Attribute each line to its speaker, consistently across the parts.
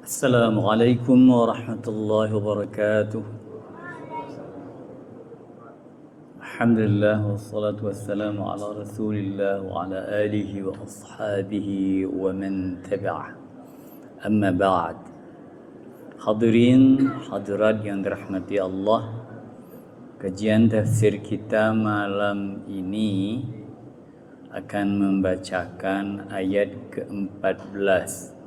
Speaker 1: Assalamualaikum warahmatullahi wabarakatuh. Alhamdulillah wassalatu wassalamu ala Rasulillah wa ala alihi wa ashabihi wa man tabi'ah. Amma ba'd. Hadirin hadirat yang dirahmati Allah, kajian tafsir kita malam ini akan membacakan ayat ke-14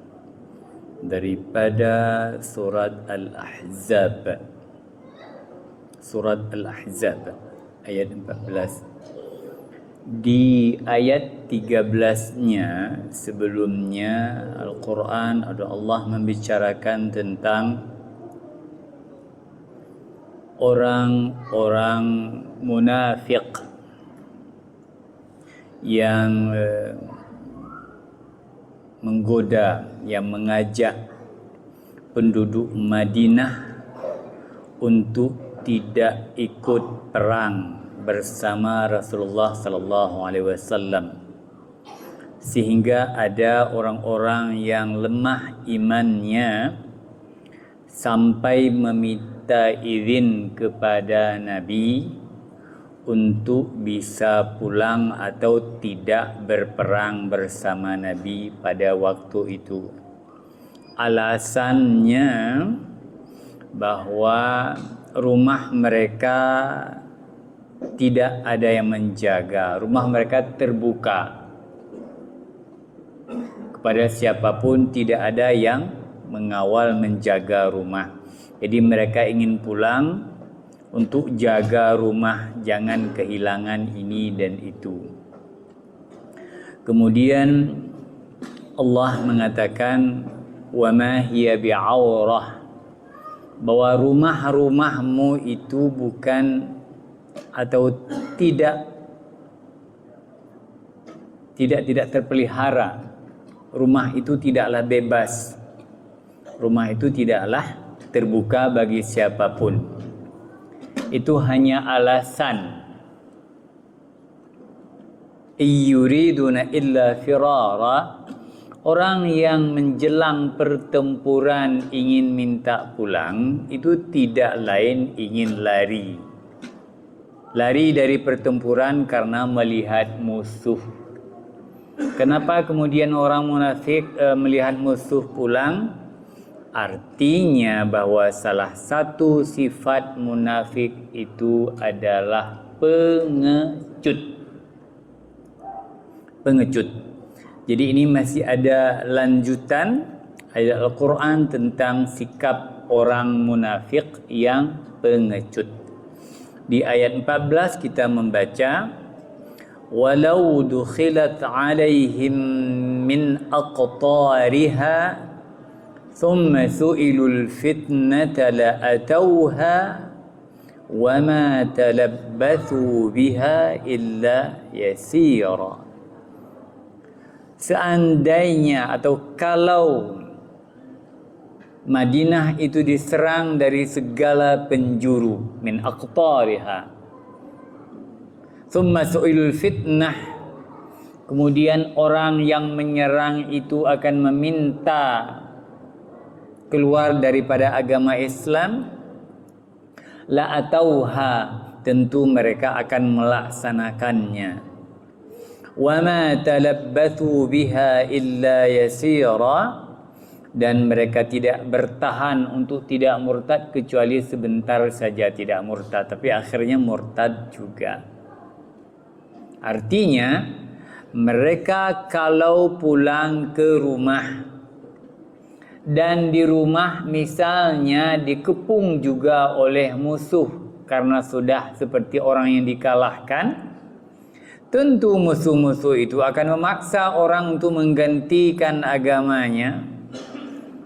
Speaker 1: daripada surat Al-Ahzab. Surat Al-Ahzab ayat 14. Di ayat 13-nya sebelumnya Al-Quran ada Allah membicarakan tentang orang-orang munafik yang menggoda, yang mengajak penduduk Madinah untuk tidak ikut perang bersama Rasulullah sallallahu alaihi wasallam, sehingga ada orang-orang yang lemah imannya sampai meminta izin kepada Nabi untuk bisa pulang atau tidak berperang bersama Nabi pada waktu itu. Alasannya bahwa rumah mereka tidak ada yang menjaga, rumah mereka terbuka kepada siapapun, tidak ada yang mengawal menjaga rumah. Jadi mereka ingin pulang untuk jaga rumah, jangan kehilangan ini dan itu. Kemudian Allah mengatakan wa ma hiya bi'aurah, bahwa rumah-rumahmu itu bukan atau tidak terpelihara. Rumah itu tidaklah bebas. Rumah itu tidaklah terbuka bagi siapapun. Itu hanya alasan. Yuriduna illa firara. Orang yang menjelang pertempuran ingin minta pulang, itu tidak lain ingin lari. Lari dari pertempuran karena melihat musuh. Kenapa kemudian orang munafik melihat musuh pulang? Artinya bahwa salah satu sifat munafik itu adalah pengecut. Pengecut. Jadi ini masih ada lanjutan ayat Al-Quran tentang sikap orang munafik yang pengecut. Di ayat 14 kita membaca, walau dukhilat alaihim min aqtariha ثم سئلوا الفتنة لأتوها وما تلبثوا بها إلا يسيرا. Seandainya atau kalau Madinah itu diserang dari segala penjuru, min aqtariha, thumma su'ilul fitnah, kemudian orang yang menyerang itu akan meminta keluar daripada agama Islam, la atauha, tentu mereka akan melaksanakannya. Wa ma talabbathu biha illa yasira, dan mereka tidak bertahan untuk tidak murtad kecuali sebentar saja tidak murtad, tapi akhirnya murtad juga. Artinya mereka kalau pulang ke rumah dan di rumah misalnya dikepung juga oleh musuh karena sudah seperti orang yang dikalahkan, tentu musuh-musuh itu akan memaksa orang untuk menggantikan agamanya.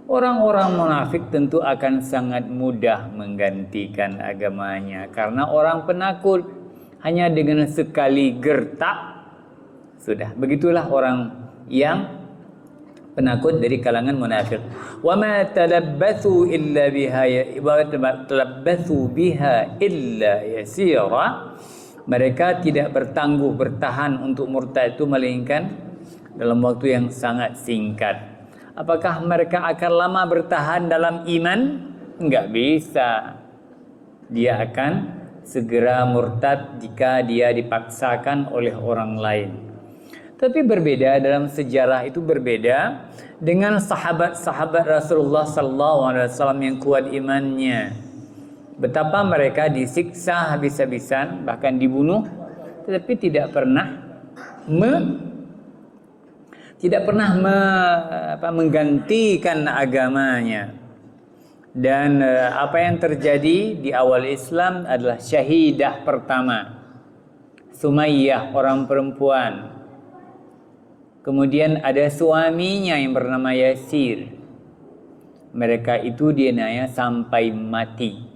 Speaker 1: Orang-orang munafik tentu akan sangat mudah menggantikan agamanya karena orang penakut, hanya dengan sekali gertak sudah. Begitulah orang yang penakut dari kalangan munafik. Wa ma talabbathu illa biha illa yasira. Mereka tidak bertahan untuk murtad itu melainkan dalam waktu yang sangat singkat. Apakah mereka akan lama bertahan dalam iman? Enggak bisa. Dia akan segera murtad jika dia dipaksakan oleh orang lain. Tapi berbeda dalam sejarah itu berbeda dengan sahabat-sahabat Rasulullah SAW yang kuat imannya. Betapa mereka disiksa habis-habisan, bahkan dibunuh, tetapi tidak pernah menggantikan agamanya. Dan apa yang terjadi di awal Islam adalah syahidah pertama, Sumayyah, orang perempuan. Kemudian ada suaminya yang bernama Yasir. Mereka itu dianiaya sampai mati,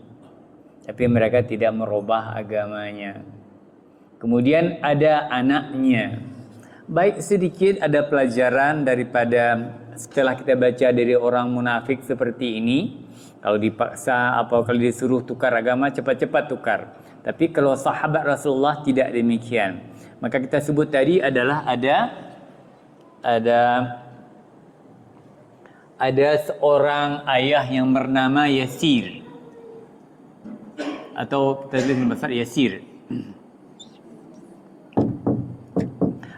Speaker 1: tapi mereka tidak merubah agamanya. Kemudian ada anaknya. Baik sedikit ada pelajaran daripada setelah kita baca dari orang munafik seperti ini. Kalau dipaksa atau kalau disuruh tukar agama, cepat-cepat tukar. Tapi kalau sahabat Rasulullah tidak demikian. Maka kita sebut tadi adalah ada seorang ayah yang bernama Yasir, atau kita tulis besar Yasir.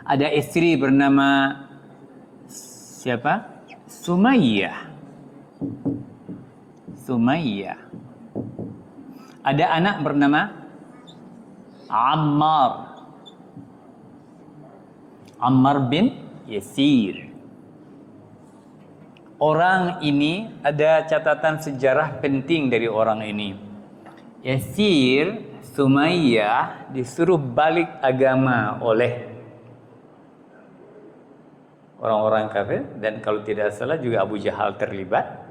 Speaker 1: Ada istri bernama siapa? Sumayyah. Ada anak bernama Ammar bin Yasir. Orang ini ada catatan sejarah penting dari orang ini. Yasir, Sumayyah disuruh balik agama oleh orang-orang kafir, dan kalau tidak salah juga Abu Jahal terlibat.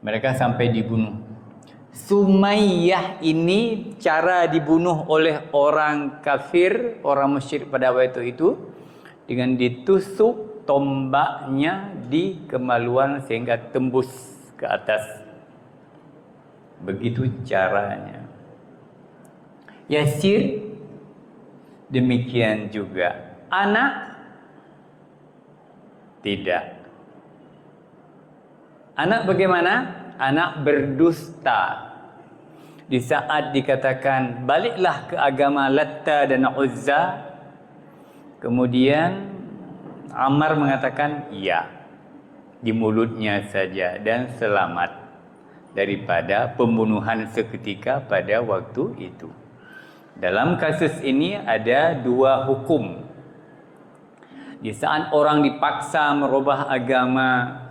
Speaker 1: Mereka sampai dibunuh. Sumayyah ini cara dibunuh oleh orang kafir, orang musyrik pada waktu itu, dengan ditusuk tombaknya di kemaluan sehingga tembus ke atas. Begitu caranya. Yasir demikian juga. Anak tidak. Anak bagaimana? Anak berdusta. Di saat dikatakan baliklah ke agama Latta dan Uzza, kemudian Ammar mengatakan ya di mulutnya saja dan selamat daripada pembunuhan seketika pada waktu itu. Dalam kasus ini ada dua hukum. Di saat orang dipaksa merubah agama,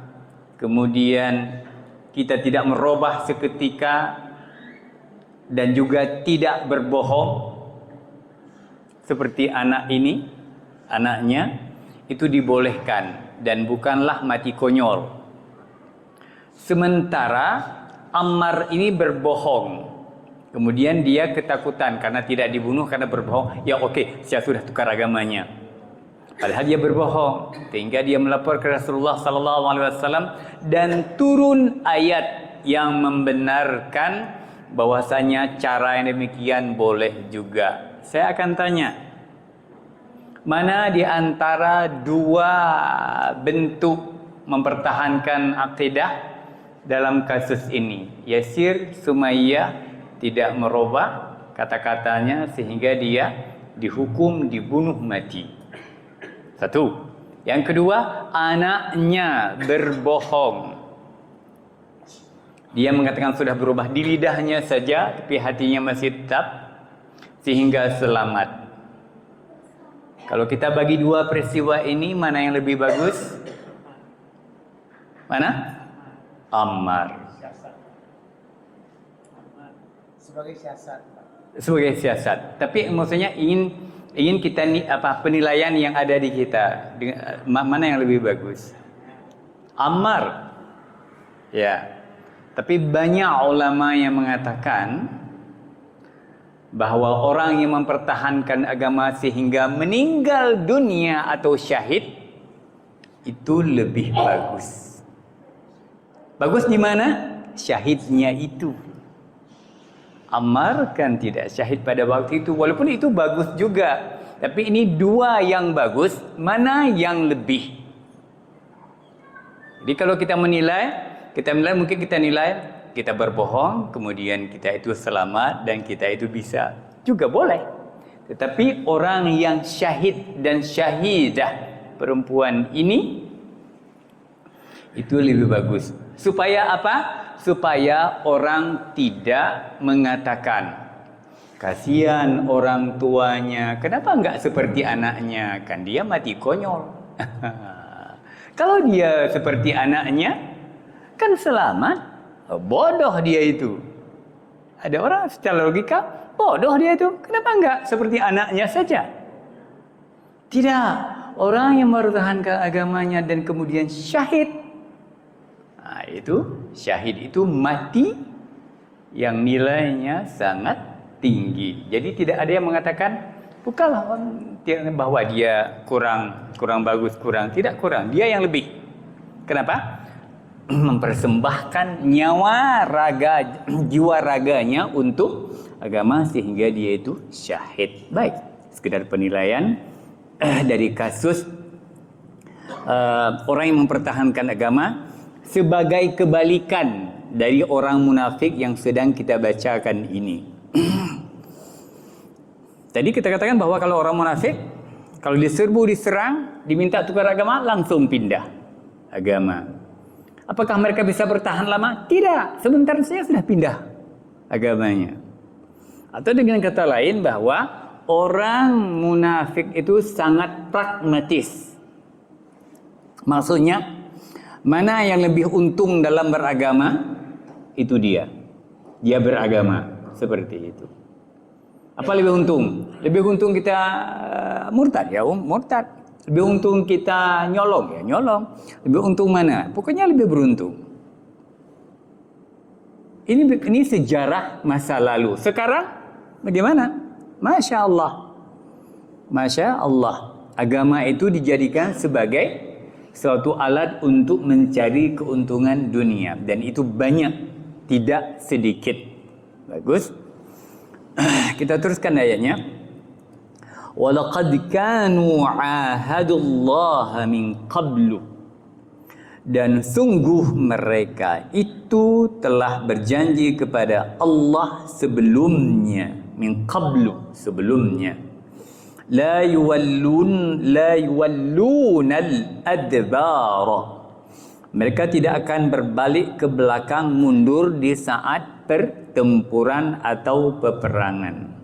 Speaker 1: kemudian kita tidak merubah seketika dan juga tidak berbohong, seperti anak ini, anaknya itu dibolehkan dan bukanlah mati konyol. Sementara Ammar ini berbohong, kemudian dia ketakutan karena tidak dibunuh karena berbohong. Ya oke, saya sudah tukar agamanya. Padahal dia berbohong, sehingga dia melapor ke Rasulullah SAW dan turun ayat yang membenarkan bahwasanya cara yang demikian boleh juga. Saya akan tanya, mana di antara dua bentuk mempertahankan akidah dalam kasus ini? Yasir, Sumayyah tidak merubah kata-katanya sehingga dia dihukum dibunuh mati. Satu. Yang kedua, anaknya berbohong. Dia mengatakan sudah berubah di lidahnya saja, tapi hatinya masih tetap, sehingga selamat. Kalau kita bagi dua peristiwa ini, mana yang lebih bagus? Mana? Ammar. Sebagai siasat. Tapi maksudnya ingin kita penilaian yang ada di kita, mana yang lebih bagus? Ammar. Ya. Tapi banyak ulama yang mengatakan bahwa orang yang mempertahankan agama sehingga meninggal dunia atau syahid itu lebih bagus. Bagus di mana? Syahidnya itu. Ammar kan tidak syahid pada waktu itu, walaupun itu bagus juga. Tapi ini dua yang bagus, mana yang lebih? Jadi kalau kita menilai mungkin kita nilai kita berbohong, kemudian kita itu selamat dan kita itu bisa. Juga boleh. Tetapi orang yang syahid dan syahidah perempuan ini itu lebih bagus. Supaya apa? Supaya orang tidak mengatakan kasihan orang tuanya, kenapa enggak seperti anaknya? Kan dia mati konyol. Kalau dia seperti anaknya, kan selamat. Bodoh dia itu. Ada orang secara logika, bodoh dia itu. Kenapa enggak seperti anaknya saja? Tidak. Orang yang mempertahankan agamanya dan kemudian syahid, nah, itu syahid itu mati yang nilainya sangat tinggi. Jadi tidak ada yang mengatakan bukanlah bahwa dia kurang bagus, tidak kurang. Dia yang lebih. Kenapa? Mempersembahkan nyawa raga, jiwa raganya untuk agama sehingga dia itu syahid. Baik, sekedar penilaian dari kasus orang yang mempertahankan agama sebagai kebalikan dari orang munafik yang sedang kita bacakan ini. Tadi kita katakan bahwa kalau orang munafik, kalau diserbu, diserang, diminta tukar agama, langsung pindah agama. Apakah mereka bisa bertahan lama? Tidak, sebentar saja sudah pindah agamanya. Atau dengan kata lain bahwa orang munafik itu sangat pragmatis. Maksudnya, mana yang lebih untung dalam beragama, itu dia. Dia beragama, seperti itu. Apa lebih untung? Lebih untung kita murtad, ya murtad. Lebih untung kita nyolong, ya nyolong. Lebih untung mana? Pokoknya lebih beruntung. Ini sejarah masa lalu. Sekarang bagaimana? Masya Allah. Masya Allah. Agama itu dijadikan sebagai suatu alat untuk mencari keuntungan dunia. Dan itu banyak, tidak sedikit. Bagus. Kita teruskan ayatnya. وَلَقَدْ كَانُوا عَاهَدُوا اللَّهَ مِنْ قَبْلُ. Dan sungguh mereka itu telah berjanji kepada Allah sebelumnya. Min qablu, sebelumnya. La yuwallunal adbara. Mereka tidak akan berbalik ke belakang, mundur di saat pertempuran atau peperangan.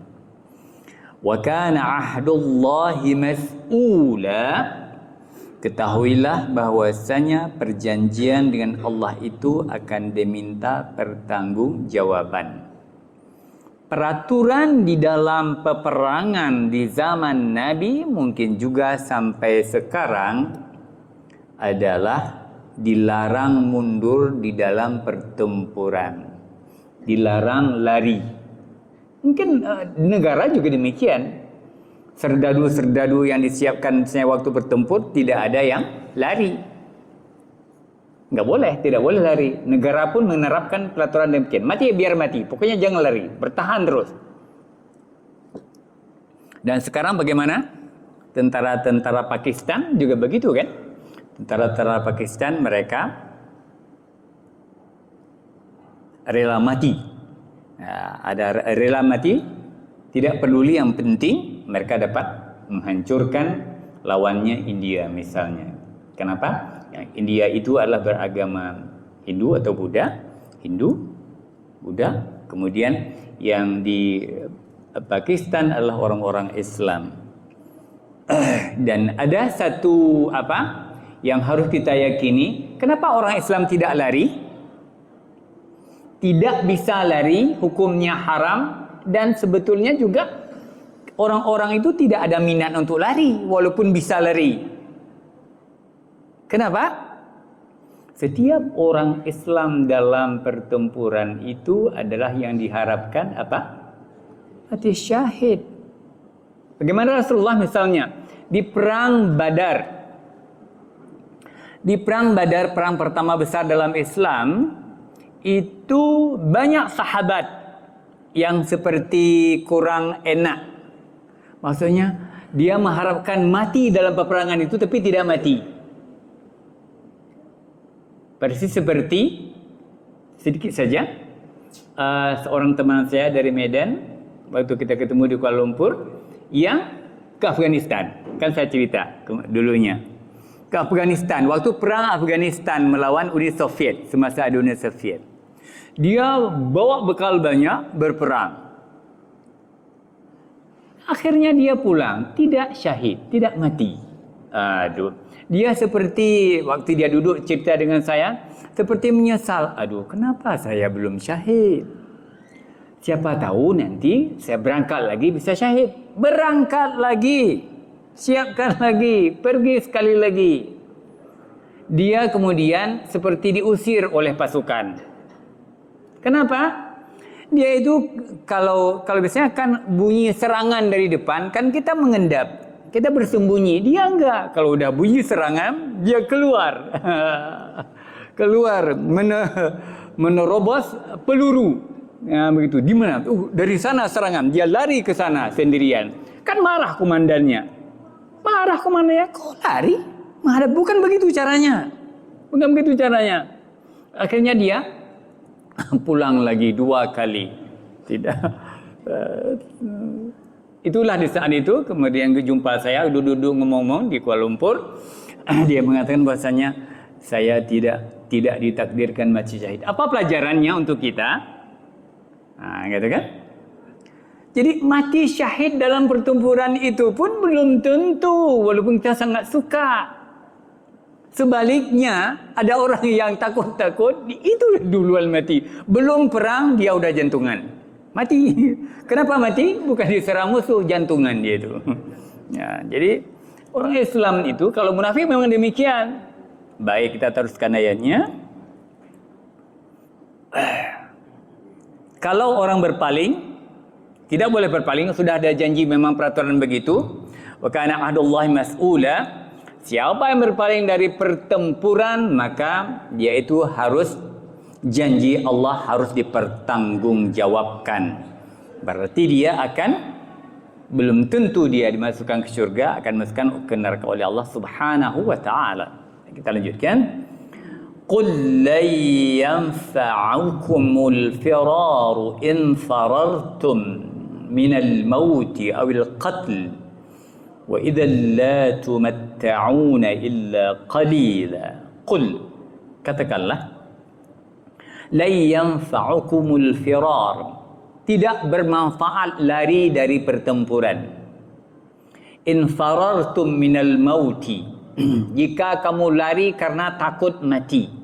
Speaker 1: Wa kana ahdullahi mas'ula. Ketahuilah bahwasanya perjanjian dengan Allah itu akan diminta pertanggungjawaban. Peraturan di dalam peperangan di zaman Nabi mungkin juga sampai sekarang adalah dilarang mundur di dalam pertempuran, dilarang lari. Mungkin negara juga demikian. Serdadu-serdadu yang disiapkan waktu bertempur tidak ada yang lari. Tidak boleh lari. Negara pun menerapkan peraturan demikian. Mati biar mati, pokoknya jangan lari, bertahan terus. Dan sekarang bagaimana? Tentara-tentara Pakistan juga begitu kan? Tentara-tentara Pakistan mereka rela mati. Ada rela mati, tidak peduli, yang penting mereka dapat menghancurkan lawannya India misalnya. Kenapa? Yang India itu adalah beragama Hindu atau Buddha. Hindu, Buddha. Kemudian yang di Pakistan adalah orang-orang Islam. Dan ada satu yang harus kita yakini, kenapa orang Islam tidak lari? Tidak bisa lari, hukumnya haram, dan sebetulnya juga orang-orang itu tidak ada minat untuk lari walaupun bisa lari. Kenapa? Setiap orang Islam dalam pertempuran itu adalah yang diharapkan mati syahid. Bagaimana Rasulullah misalnya di perang Badar. Di perang Badar, perang pertama besar dalam Islam, itu banyak sahabat yang seperti kurang enak. Maksudnya, Dia mengharapkan mati dalam peperangan itu tapi tidak mati. Persis seperti sedikit saja seorang teman saya dari Medan waktu kita ketemu di Kuala Lumpur yang ke Afghanistan. Kan saya cerita dulunya. Ke Afghanistan waktu perang Afghanistan melawan Uni Soviet semasa ada Uni Soviet. Dia bawa bekal banyak berperang. Akhirnya dia pulang, tidak syahid, tidak mati. Aduh, dia seperti waktu dia duduk cerita dengan saya, seperti menyesal. Aduh, kenapa saya belum syahid? Siapa tahu nanti saya berangkat lagi bisa syahid. Berangkat lagi, siapkan lagi, pergi sekali lagi. Dia kemudian seperti diusir oleh pasukan. Kenapa? Dia itu kalau biasanya kan bunyi serangan dari depan kan kita mengendap, kita bersembunyi. Dia enggak. Kalau udah bunyi serangan dia keluar, keluar menerobos peluru. Ya, begitu. Di mana? Dari sana serangan. Dia lari ke sana sendirian. Kan marah komandannya. Marah komandannya. Kok lari? Marah. Bukan begitu caranya. Bukan begitu caranya. Akhirnya dia pulang lagi 2 kali. Tidak. Itulah di saat itu kemudian jumpa saya duduk-duduk ngomong-ngomong di Kuala Lumpur. Dia mengatakan bahasanya saya tidak ditakdirkan mati syahid. Apa pelajarannya untuk kita? Gitu kan? Jadi mati syahid dalam pertempuran itu pun belum tentu walaupun kita sangat suka. Sebaliknya, ada orang yang takut-takut, itu duluan mati. Belum perang, dia udah jantungan. Mati. Kenapa mati? Bukan diserang musuh, jantungan dia itu. Ya, jadi, orang Islam itu, kalau munafik memang demikian. Baik, kita teruskan ayatnya. Kalau orang berpaling, tidak boleh berpaling, sudah ada janji memang peraturan begitu. Wa kana ahdullahi mas'ula. Siapa yang berpaling dari pertempuran maka dia itu harus janji Allah harus dipertanggungjawabkan. Berarti dia akan belum tentu dia dimasukkan ke surga, akan dimasukkan ke neraka oleh Allah Subhanahu wa taala. Kita lanjutkan. Qul la yanfa'ukumul firaru in farartum minal mauti awil qatl wa idzal la tumatta'una illa qalila. Qul, katakanlah, la yanfa'ukumul firar, tidak bermanfaat lari dari pertempuran. In farartum minal mauti, jika kamu lari karena takut mati.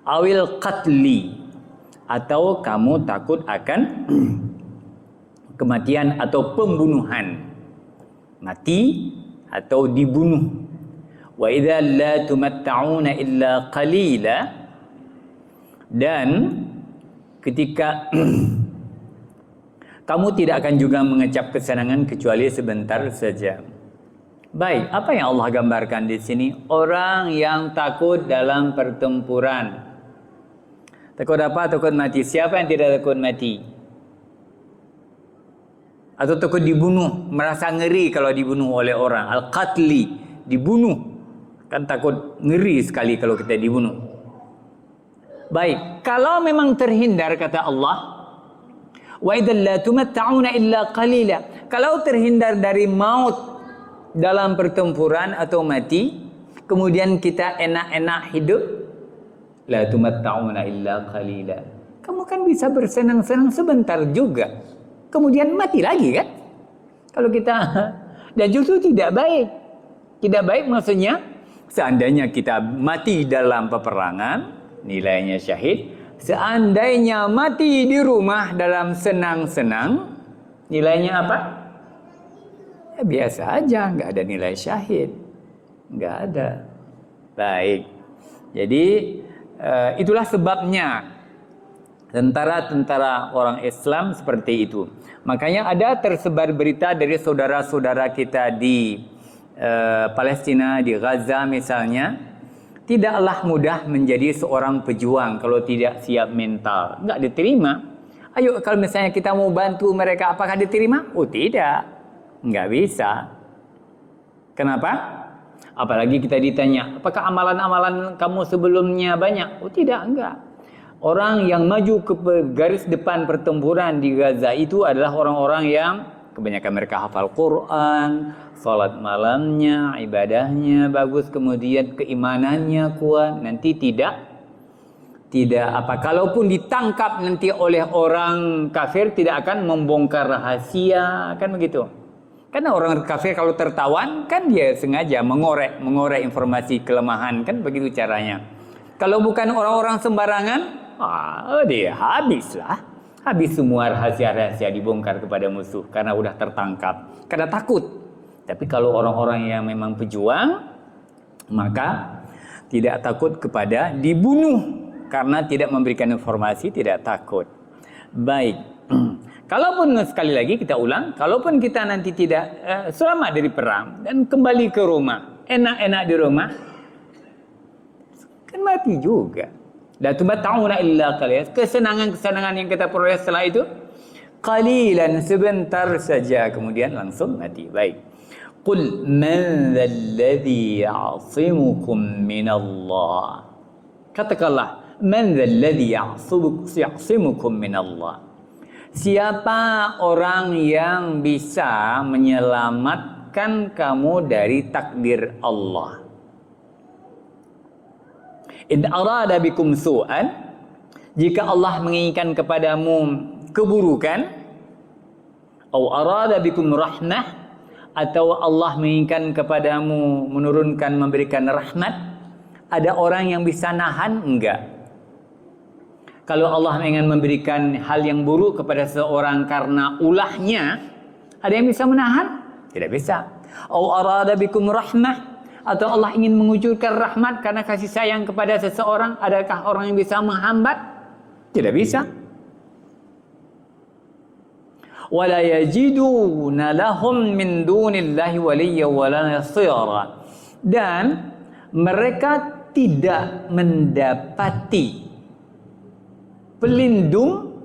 Speaker 1: Awil qatli, atau kamu takut akan kematian atau pembunuhan. Mati atau dibunuh. Wa idza la tumatta'una illa qalila, dan ketika kamu tidak akan juga mengecap kesenangan kecuali sebentar saja. Baik, apa yang Allah gambarkan di sini? Orang yang takut dalam pertempuran. Takut apa? Takut mati. Siapa yang tidak takut mati? Atau takut dibunuh, merasa ngeri kalau dibunuh oleh orang. Al-qatli, dibunuh. Kan takut ngeri sekali kalau kita dibunuh. Baik, kalau memang terhindar kata Allah, wa idzal la tumatta'una illa qalila. Kalau terhindar dari maut dalam pertempuran atau mati, kemudian kita enak-enak hidup, la tumatta'una illa qalila. Kamu kan bisa bersenang-senang sebentar juga. Kemudian mati lagi kan? Kalau kita, dan justru tidak baik. Tidak baik maksudnya, seandainya kita mati dalam peperangan, nilainya syahid. Seandainya mati di rumah dalam senang-senang, nilainya apa? Ya, biasa aja, nggak ada nilai syahid. Nggak ada. Baik. Jadi, itulah sebabnya tentara-tentara orang Islam seperti itu. Makanya ada tersebar berita dari saudara-saudara kita di Palestina, di Gaza misalnya, tidaklah mudah menjadi seorang pejuang kalau tidak siap mental. Enggak diterima. Ayo kalau misalnya kita mau bantu mereka, apakah diterima? Oh tidak, enggak bisa. Kenapa? Apalagi kita ditanya, apakah amalan-amalan kamu sebelumnya banyak? Oh tidak, enggak. Orang yang maju ke garis depan pertempuran di Gaza itu adalah orang-orang yang kebanyakan mereka hafal Quran, salat malamnya, ibadahnya bagus, kemudian keimanannya kuat. Nanti tidak apa, kalaupun ditangkap nanti oleh orang kafir tidak akan membongkar rahasia, kan begitu. Karena orang kafir kalau tertawan kan dia sengaja mengorek informasi kelemahan, kan begitu caranya. Kalau bukan orang-orang sembarangan, dia habislah. Habis semua rahasia-rahasia dibongkar kepada musuh karena udah tertangkap, karena takut. Tapi kalau orang-orang yang memang pejuang, maka tidak takut kepada dibunuh karena tidak memberikan informasi, tidak takut. Baik. Kalaupun sekali lagi kita ulang, kalaupun kita nanti tidak selamat dari perang dan kembali ke rumah, enak-enak di rumah, kan mati juga. La tumata'una illa qalil. Kesenangan-kesenangan yang kita peroleh setelah itu qalilan, sebentar saja, kemudian langsung mati. Baik. Qul man dzalladzi ya'simukum minallah. Katakanlah, man dzalladzi ya'simukum minallah. Siapa orang yang bisa menyelamatkan kamu dari takdir Allah? In arada bikum su'an, jika Allah menginginkan kepadamu keburukan, atau arada bikum rahmah, atau Allah menginginkan kepadamu menurunkan, memberikan rahmat, ada orang yang bisa nahan? Enggak. Kalau Allah ingin memberikan hal yang buruk kepada seorang karena ulahnya, ada yang bisa menahan? Tidak bisa. Au arada bikum rahmah, atau Allah ingin mengucurkan rahmat karena kasih sayang kepada seseorang, adakah orang yang bisa menghambat? Tidak bisa. Wala yajiduna lahum min dunillahi waliyya wala nasira. Dan mereka tidak mendapati pelindung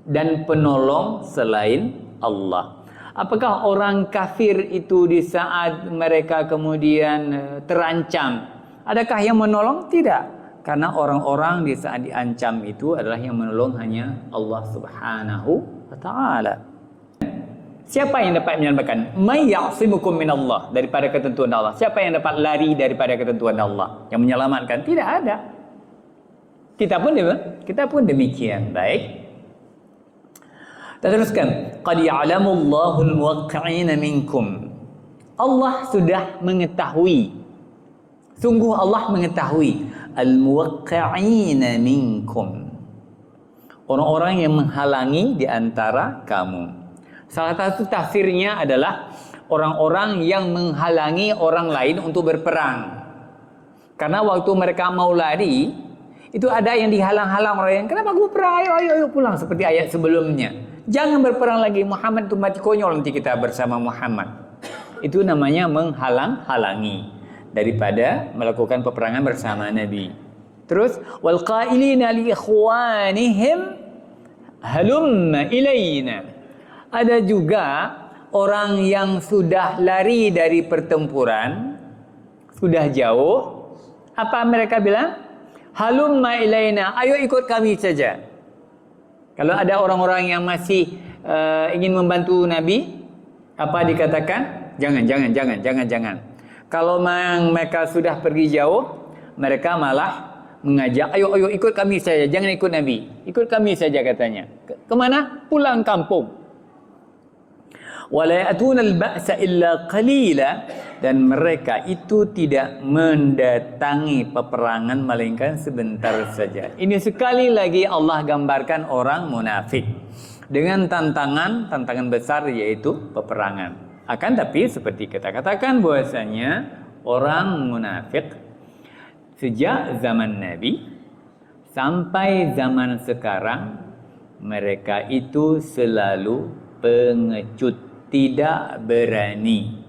Speaker 1: dan penolong selain Allah. Apakah orang kafir itu di saat mereka kemudian terancam, adakah yang menolong? Tidak. Karena orang-orang di saat diancam itu adalah yang menolong hanya Allah Subhanahu wa ta'ala. Siapa yang dapat menyelamatkan? May ya'simukum minallah, daripada ketentuan Allah. Siapa yang dapat lari daripada ketentuan Allah? Yang menyelamatkan? Tidak ada. Kita pun demikian. Baik. Kita teruskan. Qad ya'lamu Allahul muwaqqi'ina minkum. Allah sudah mengetahui. Sungguh Allah mengetahui al-muwaqqi'ina minkum. Orang-orang yang menghalangi di antara kamu. Salah satu tafsirnya adalah orang-orang yang menghalangi orang lain untuk berperang. Karena waktu mereka mau lari, itu ada yang dihalang-halang orang yang, kenapa gue perang? Ayo pulang, seperti ayat sebelumnya. Jangan berperang lagi, Muhammad itu mati konyol nanti kita bersama Muhammad. Itu namanya menghalang-halangi daripada melakukan peperangan bersama Nabi. Terus wal qailina li ikhwanihim halumma ilaina. Ada juga orang yang sudah lari dari pertempuran, sudah jauh. Apa mereka bilang? Halumma ilaina, ayo ikut kami saja. Kalau ada orang-orang yang masih ingin membantu Nabi, apa dikatakan? Jangan. Kalau mereka sudah pergi jauh, mereka malah mengajak, ayo ikut kami saja, jangan ikut Nabi. Ikut kami saja katanya. Kemana? Pulang kampung. Wala ya'tuna al-ba'sa illa qalila, dan mereka itu tidak mendatangi peperangan melainkan sebentar saja. Ini sekali lagi Allah gambarkan orang munafik dengan tantangan besar, yaitu peperangan. Akan tapi seperti kita katakan bahwasanya orang munafik sejak zaman Nabi sampai zaman sekarang, mereka itu selalu pengecut, tidak berani.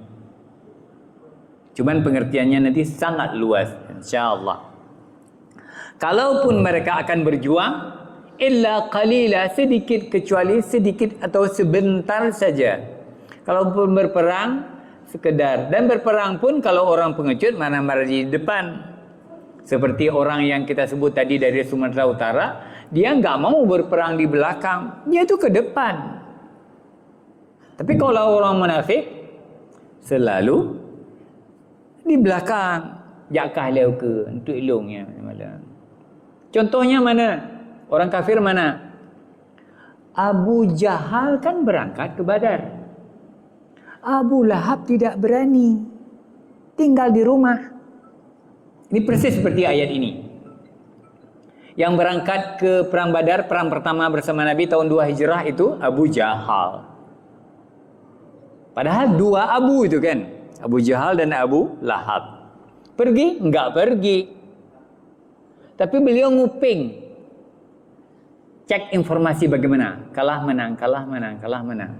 Speaker 1: Cuman pengertiannya nanti sangat luas, insyaallah. Kalaupun mereka akan berjuang, illa qalila, sedikit, kecuali sedikit atau sebentar saja. Kalaupun berperang, sekedar. Dan berperang pun kalau orang pengecut mana di depan. Seperti orang yang kita sebut tadi dari Sumatera Utara, dia nggak mau berperang di belakang, dia itu ke depan. Tapi kalau orang munafik selalu di belakang, jakah leu ke untuk ilungnya. Contohnya mana? Orang kafir mana? Abu Jahal kan berangkat ke Badar. Abu Lahab tidak berani, tinggal di rumah. Ini persis seperti ayat ini. Yang berangkat ke perang Badar, perang pertama bersama Nabi tahun 2 Hijrah itu Abu Jahal. Padahal 2 Abu itu kan, Abu Jahal dan Abu Lahab. Pergi? Enggak pergi. Tapi beliau nguping. Cek informasi bagaimana. Kalah menang, kalah menang, kalah menang.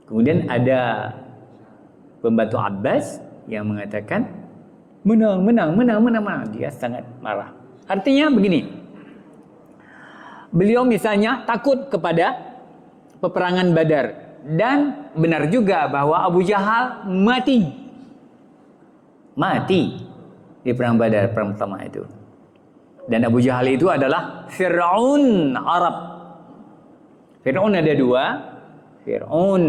Speaker 1: Kemudian ada pembantu Abbas yang mengatakan, menang. Dia sangat marah. Artinya begini. Beliau misalnya takut kepada peperangan Badar. Dan benar juga bahwa Abu Jahal mati di perang Badar, perang pertama itu. Dan Abu Jahal itu adalah Fir'aun Arab. Fir'aun ada 2. Fir'aun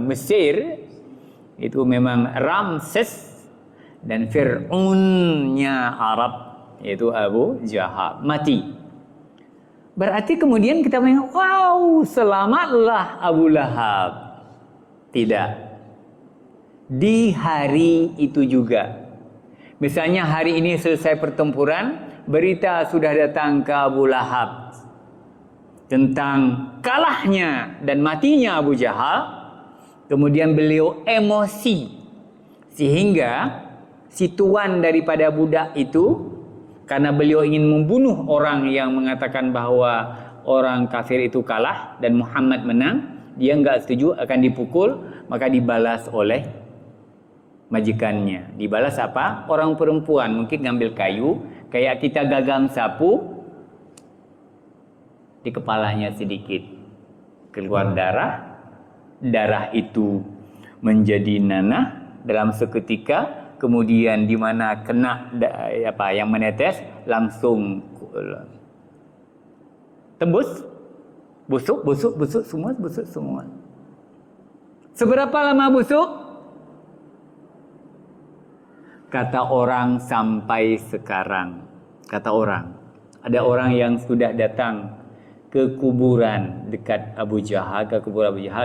Speaker 1: Mesir itu memang Ramses, dan Fir'aunnya Arab yaitu Abu Jahal mati. Berarti kemudian kita mengatakan, wow, selamatlah Abu Lahab. Tidak. Di hari itu juga. Misalnya hari ini selesai pertempuran, berita sudah datang ke Abu Lahab tentang kalahnya dan matinya Abu Jahal. Kemudian beliau emosi, sehingga si tuan daripada budak itu, karena beliau ingin membunuh orang yang mengatakan bahwa orang kafir itu kalah dan Muhammad menang, dia enggak setuju, akan dipukul, maka dibalas oleh majikannya. Dibalas apa? Orang perempuan mungkin ngambil kayu, kayak kita gagang sapu, di kepalanya sedikit keluar darah itu menjadi nanah dalam seketika. Kemudian di mana kena yang menetes langsung tembus, busuk semua. Seberapa lama busuk? Kata orang sampai sekarang. Kata orang, ada orang yang sudah datang ke kuburan dekat Abu Lahab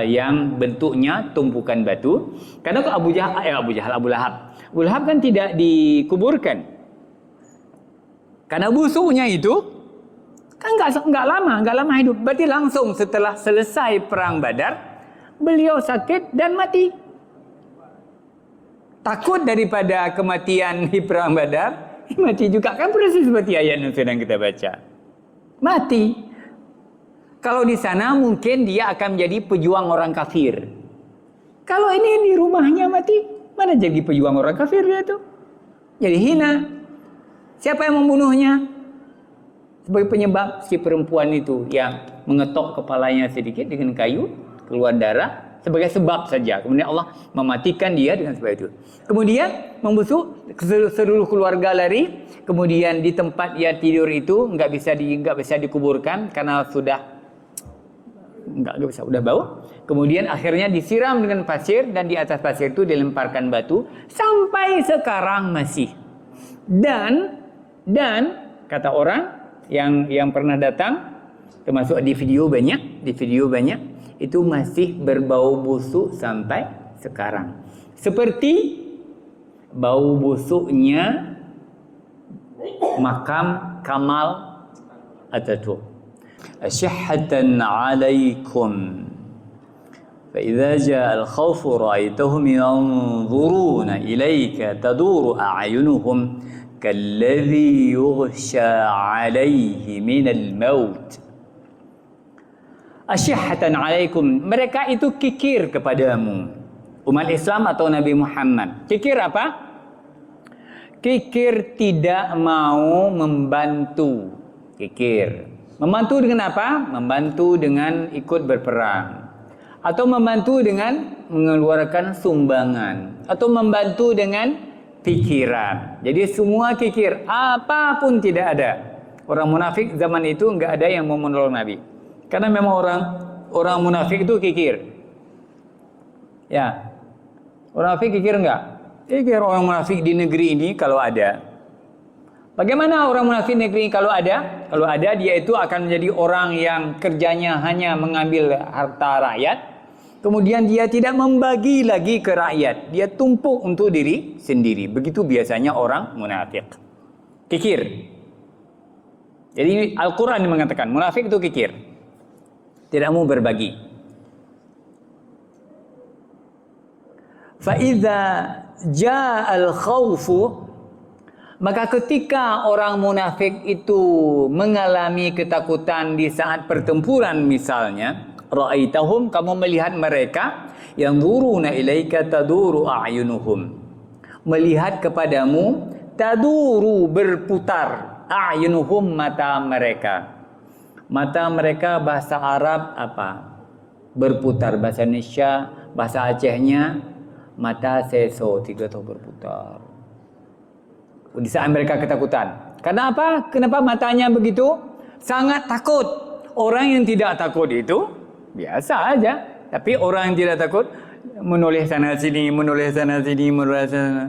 Speaker 1: yang bentuknya tumpukan batu. Karena Abu Lahab kan tidak dikuburkan. Karena busuknya itu kan enggak lama hidup. Berarti langsung setelah selesai perang Badar, beliau sakit dan mati. Takut daripada kematian di perang Badar, mati juga, kan persis seperti ayat yang sedang kita baca. Mati. Kalau di sana mungkin dia akan menjadi pejuang orang kafir. Kalau ini di rumahnya mati, mana jadi pejuang orang kafir dia itu? Jadi hina. Siapa yang membunuhnya? Sebagai penyebab si perempuan itu yang mengetok kepalanya sedikit dengan kayu, keluar darah, sebagai sebab saja. Kemudian Allah mematikan dia dengan sebab itu. Kemudian membusuk, seluruh keluarga lari. Kemudian di tempat dia tidur itu enggak bisa dikuburkan karena sudah udah bau. Kemudian akhirnya disiram dengan pasir, dan di atas pasir itu dilemparkan batu sampai sekarang masih. Dan kata orang yang pernah datang, termasuk di video banyak itu masih berbau busuk sampai sekarang. Seperti bau busuknya makam Kamal Atatürk. أشحة عليكم فإذا جاء الخوف رأيتهم ينظرون إليك تدور أعينهم كالذي يغشى عليه من الموت. أشحة عليكم, mereka itu kikir kepadamu, umat Islam atau Nabi Muhammad. Kikir apa? Kikir tidak mau membantu. Kikir. Membantu dengan apa? Membantu dengan ikut berperang. Atau membantu dengan mengeluarkan sumbangan atau membantu dengan pikiran. Jadi semua kikir, apapun tidak ada. Orang munafik zaman itu enggak ada yang mau menolong Nabi. Karena memang orang munafik itu kikir. Ya. Orang munafik kikir enggak? Kikir orang munafik di negeri ini kalau ada. Bagaimana orang munafik negeri ini kalau ada? Kalau ada, dia itu akan menjadi orang yang kerjanya hanya mengambil harta rakyat. Kemudian dia tidak membagi lagi ke rakyat. Dia tumpuk untuk diri sendiri. Begitu biasanya orang munafik. Kikir. Jadi Al-Quran mengatakan munafik itu kikir. Tidak mau berbagi. Fa'idha ja'al khawfu, maka ketika orang munafik itu mengalami ketakutan di saat pertempuran misalnya, ra'aitahum, kamu melihat mereka, yanzuruna ilaika taduru a'yunuhum, melihat kepadamu, taduru berputar, a'yunuhum mata mereka. Mata mereka bahasa Arab apa? Berputar. Bahasa Indonesia, bahasa Acehnya mata seso, tiga tahu berputar. Di saat mereka ketakutan. Karena apa? Kenapa matanya begitu? Sangat takut. Orang yang tidak takut itu biasa aja. Tapi orang yang tidak takut menoleh sana sini, menoleh sana sini, menoleh sana.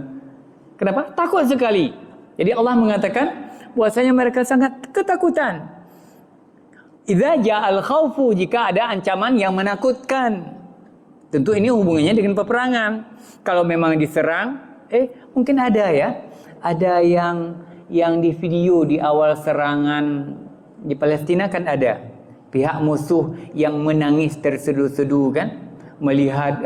Speaker 1: Kenapa? Takut sekali. Jadi Allah mengatakan bahwasanya mereka sangat ketakutan. Idza ja'al khaufu, jika ada ancaman yang menakutkan. Tentu ini hubungannya dengan peperangan. Kalau memang diserang, mungkin ada ya. Ada yang di video di awal serangan di Palestina kan ada pihak musuh yang menangis terseduh-seduh kan, melihat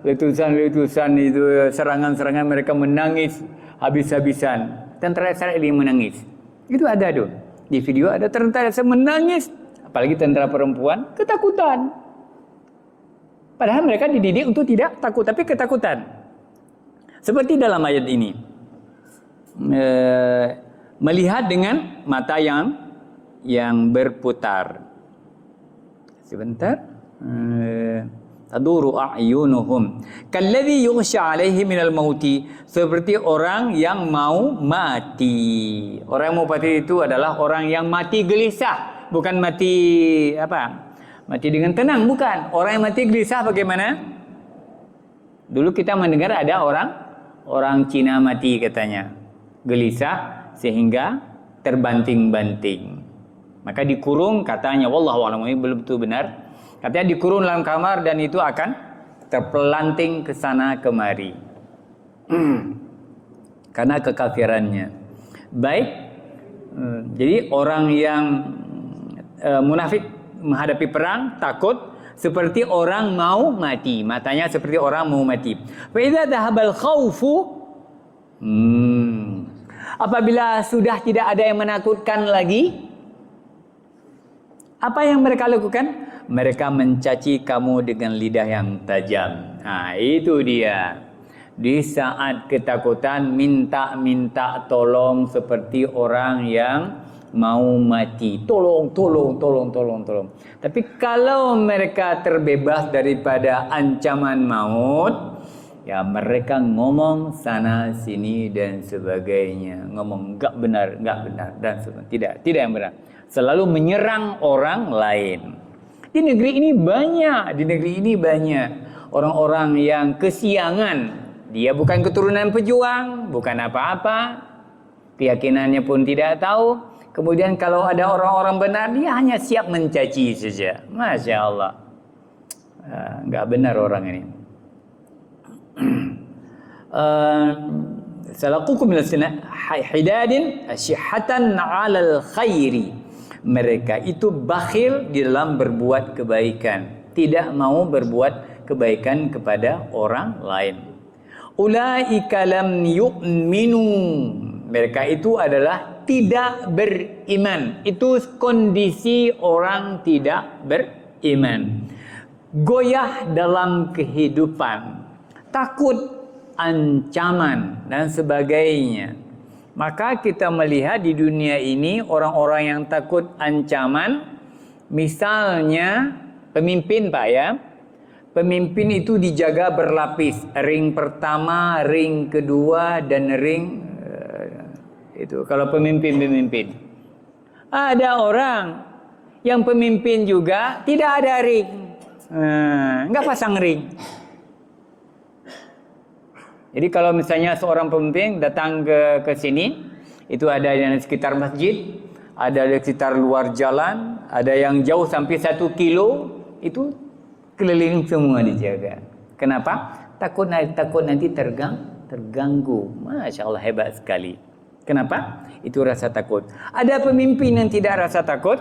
Speaker 1: letusan-letusan itu, serangan-serangan, mereka menangis habis-habisan. Tentara Israel ini menangis. Itu ada tuh. Di video ada tentara Israel menangis, apalagi tentara perempuan ketakutan. Padahal mereka dididik untuk tidak takut, tapi ketakutan. Seperti dalam ayat ini. Melihat dengan mata yang berputar. Sebentar. Taduru a'yunuhum kalladhi yughsha 'alaihi minal mauti, seperti orang yang mau mati. Orang yang mau mati itu adalah orang yang mati gelisah, bukan mati apa? Mati dengan tenang, bukan. Orang yang mati gelisah bagaimana? Dulu kita mendengar ada orang Cina mati katanya. Gelisah sehingga terbanting-banting. Maka dikurung katanya, wallahu a'lam, ini belum betul benar. Katanya dikurung dalam kamar dan itu akan terpelanting ke sana kemari. Karena kekafirannya. Baik. Jadi orang yang munafik menghadapi perang takut seperti orang mau mati. Matanya seperti orang mau mati. Fa idza dhahabal khaufu, apabila sudah tidak ada yang menakutkan lagi, apa yang mereka lakukan? Mereka mencaci kamu dengan lidah yang tajam. Nah, itu dia. Di saat ketakutan minta tolong seperti orang yang mau mati. Tolong. Tapi kalau mereka terbebas daripada ancaman maut, ya mereka ngomong sana sini dan sebagainya, ngomong enggak benar dan sebagainya. Tidak yang benar. Selalu menyerang orang lain. Di negeri ini banyak orang-orang yang kesiangan. Dia bukan keturunan pejuang, bukan apa-apa. Keyakinannya pun tidak tahu. Kemudian kalau ada orang-orang benar, dia hanya siap mencaci saja. Masya Allah. Enggak benar orang ini. Salaqukum min hidadin asyihatan 'alal khairi. Mereka itu bakhil di dalam berbuat kebaikan, tidak mau berbuat kebaikan kepada orang lain. Ulaika lam yu'minu. Mereka itu adalah tidak beriman. Itu kondisi orang tidak beriman. Goyah dalam kehidupan, takut ancaman dan sebagainya. Maka kita melihat di dunia ini orang-orang yang takut ancaman, misalnya pemimpin Pak ya. Pemimpin itu dijaga berlapis. Ring pertama, ring kedua, dan ring itu kalau pemimpin. Ada orang yang pemimpin juga tidak ada ring. Enggak pasang ring. Jadi kalau misalnya seorang pemimpin datang ke sini, itu ada yang di sekitar masjid, ada di sekitar luar jalan, ada yang jauh sampai 1 kilo, itu keliling semua dijaga. Kenapa? Takut nanti terganggu. Masya Allah, hebat sekali. Kenapa? Itu rasa takut. Ada pemimpin yang tidak rasa takut,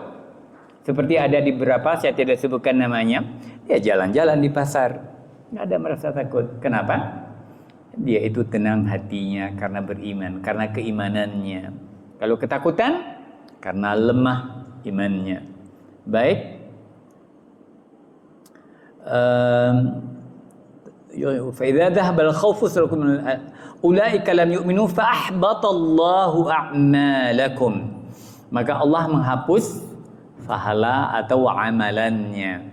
Speaker 1: seperti ada di beberapa, saya tidak sebutkan namanya, dia jalan-jalan di pasar, nggak ada merasa takut. Kenapa? Dia itu tenang hatinya karena beriman, karena keimanannya. Kalau ketakutan, karena lemah imannya. Baik. فإذا ذهب الخوف أولئك لم يؤمنوا فأحبط الله أعمالكم. Maka Allah menghapus pahala atau amalannya.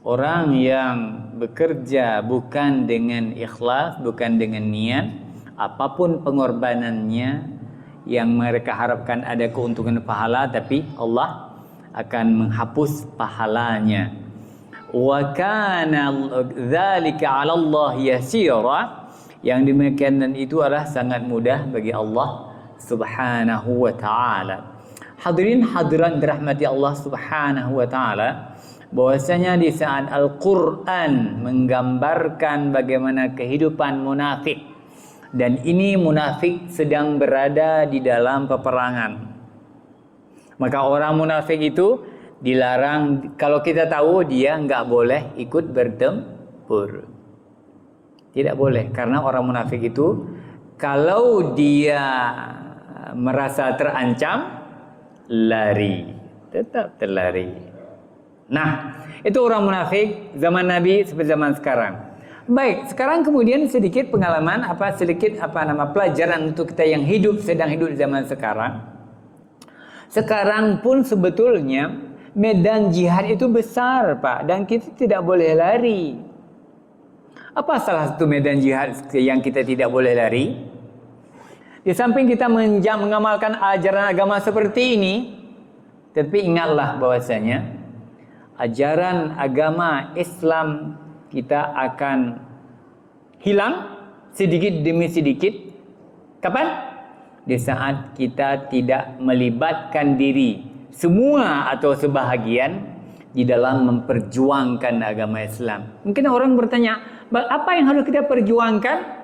Speaker 1: Orang yang bekerja bukan dengan ikhlas, bukan dengan niat, apapun pengorbanannya yang mereka harapkan ada keuntungan pahala, tapi Allah akan menghapus pahalanya. Wa kana dzalika 'ala Allah yasira. Yang demikian itu adalah sangat mudah bagi Allah Subhanahu wa taala. Hadirin hadirat dirahmati Allah Subhanahu wa taala, bahwasanya di saat Al-Qur'an menggambarkan bagaimana kehidupan munafik, dan ini munafik sedang berada di dalam peperangan, maka orang munafik itu dilarang. Kalau kita tahu dia nggak boleh ikut bertempur, tidak boleh, karena orang munafik itu kalau dia merasa terancam, lari, tetap terlari. Nah, itu orang munafik zaman Nabi seperti zaman sekarang. Baik, sekarang kemudian sedikit pengalaman, pelajaran untuk kita yang sedang hidup di zaman sekarang. Sekarang pun sebetulnya medan jihad itu besar, Pak, dan kita tidak boleh lari. Apa salah satu medan jihad yang kita tidak boleh lari? Di samping kita mengamalkan ajaran agama seperti ini, tapi ingatlah bahwasanya ajaran agama Islam kita akan hilang sedikit demi sedikit. Kapan? Di saat kita tidak melibatkan diri semua atau sebahagian di dalam memperjuangkan agama Islam. Mungkin orang bertanya, apa yang harus kita perjuangkan?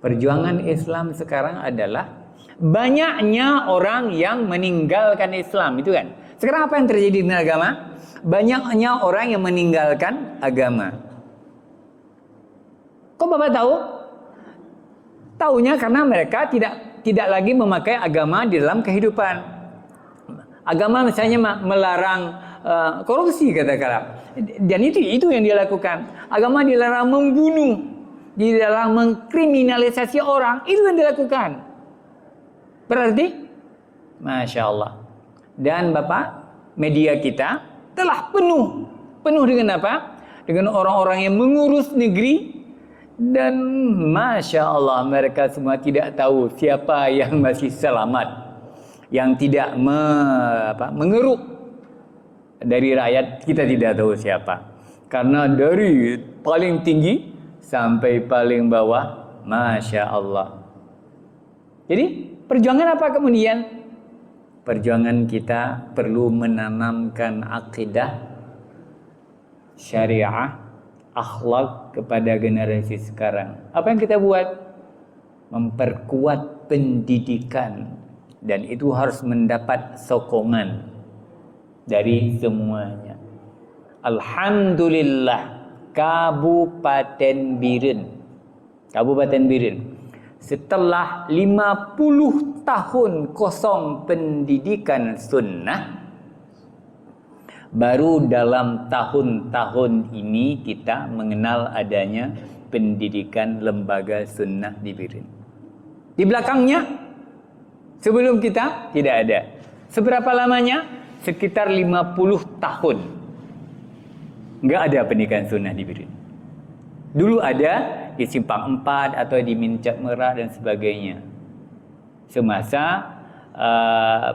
Speaker 1: Perjuangan Islam sekarang adalah banyaknya orang yang meninggalkan Islam, itu kan. Sekarang apa yang terjadi dengan agama? Banyaknya orang yang meninggalkan agama. Kok Bapak tahu? Taunya karena mereka tidak lagi memakai agama di dalam kehidupan. Agama misalnya melarang korupsi, katakanlah, dan itu yang dia lakukan. Agama dilarang membunuh, dilarang mengkriminalisasi orang, itu yang dilakukan. Berarti, Masya Allah. Dan Bapak, media kita telah penuh dengan apa? Dengan orang-orang yang mengurus negeri, dan Masya Allah, mereka semua tidak tahu siapa yang masih selamat, yang tidak mengeruk dari rakyat. Kita tidak tahu siapa, karena dari paling tinggi sampai paling bawah, Masya Allah. Jadi perjuangan apa kemudian? Perjuangan kita perlu menanamkan akidah, syariah, akhlak kepada generasi sekarang. Apa yang kita buat? Memperkuat pendidikan, dan itu harus mendapat sokongan dari semuanya. Alhamdulillah, Kabupaten Biren setelah 50 tahun kosong pendidikan sunnah, baru dalam tahun-tahun ini kita mengenal adanya pendidikan lembaga sunnah di Biren. Di belakangnya, sebelum kita, tidak ada. Seberapa lamanya? Sekitar 50 tahun. Enggak ada pernikahan sunnah di Biren. Dulu ada di Simpang 4 atau di Mincak Merak dan sebagainya. Semasa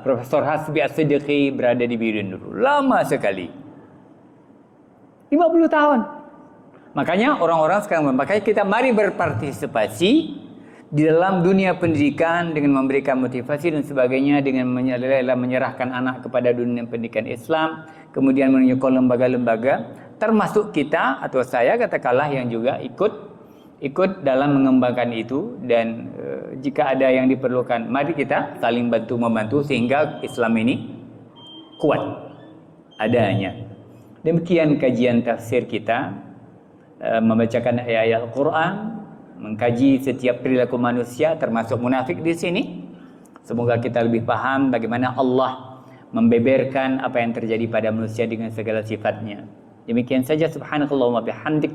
Speaker 1: Profesor Hasbi As-Siddiqi berada di Biren dulu. Lama sekali. 50 tahun. Makanya orang-orang sekarang memakai kita mari berpartisipasi di dalam dunia pendidikan dengan memberikan motivasi dan sebagainya, dengan menyerahkan anak kepada dunia pendidikan Islam, kemudian menyokong lembaga-lembaga, termasuk kita atau saya katakanlah yang juga ikut dalam mengembangkan itu. Dan jika ada yang diperlukan, mari kita saling bantu membantu sehingga Islam ini kuat adanya. Demikian kajian tafsir kita, membacakan ayat-ayat Al-Quran, mengkaji setiap perilaku manusia termasuk munafik di sini. Semoga kita lebih paham bagaimana Allah membeberkan apa yang terjadi pada manusia dengan segala sifatnya. Demikian saja, subhanakallahumma bihamdik,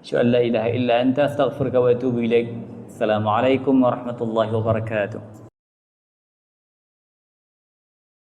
Speaker 1: asyhadu an la ilaha illa anta, astaghfiruka wa atubu ilaik. Assalamualaikum warahmatullahi wabarakatuh.